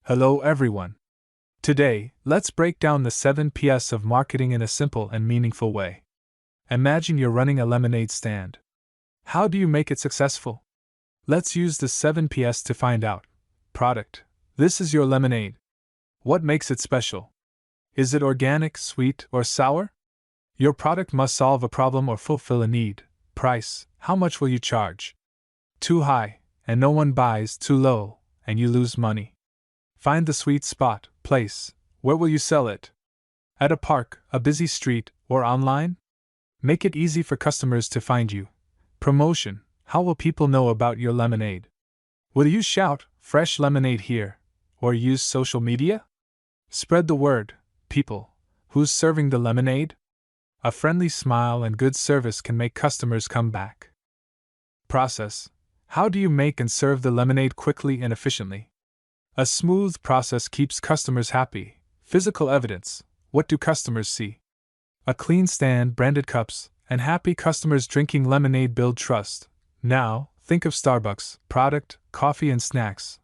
Hello everyone. Today, let's break down the 7 Ps of marketing in a simple and meaningful way. Imagine you're running a lemonade stand. How do you make it successful? Let's use the 7 Ps to find out. Product. This is your lemonade. What makes it special? Is it organic, sweet, or sour? Your product must solve a problem or fulfill a need. Price. How much will you charge? Too high, and no one buys. Too low, and you lose money. Find the sweet spot. Place. Where will you sell it? At a park, a busy street, or online? Make it easy for customers to find you. Promotion. How will people know about your lemonade? Will you shout, "Fresh lemonade here," or use social media? Spread the word. People. Who's serving the lemonade? A friendly smile and good service can make customers come back. Process. How do you make and serve the lemonade quickly and efficiently? A smooth process keeps customers happy. Physical evidence. What do customers see? A clean stand, branded cups, and happy customers drinking lemonade build trust. Now, think of Starbucks. Product, coffee and snacks.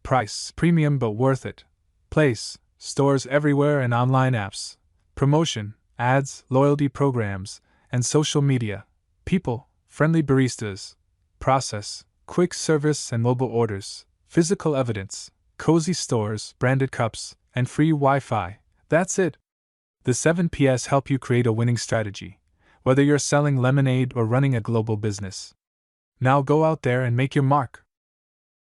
Price, premium but worth it. Place, stores everywhere and online apps. Promotion, ads, loyalty programs, and social media. People, friendly baristas. Process, quick service and mobile orders. Physical evidence, cozy stores, branded cups, and free Wi-Fi. That's it. The 7 Ps help you create a winning strategy, whether you're selling lemonade or running a global business. Now go out there and make your mark.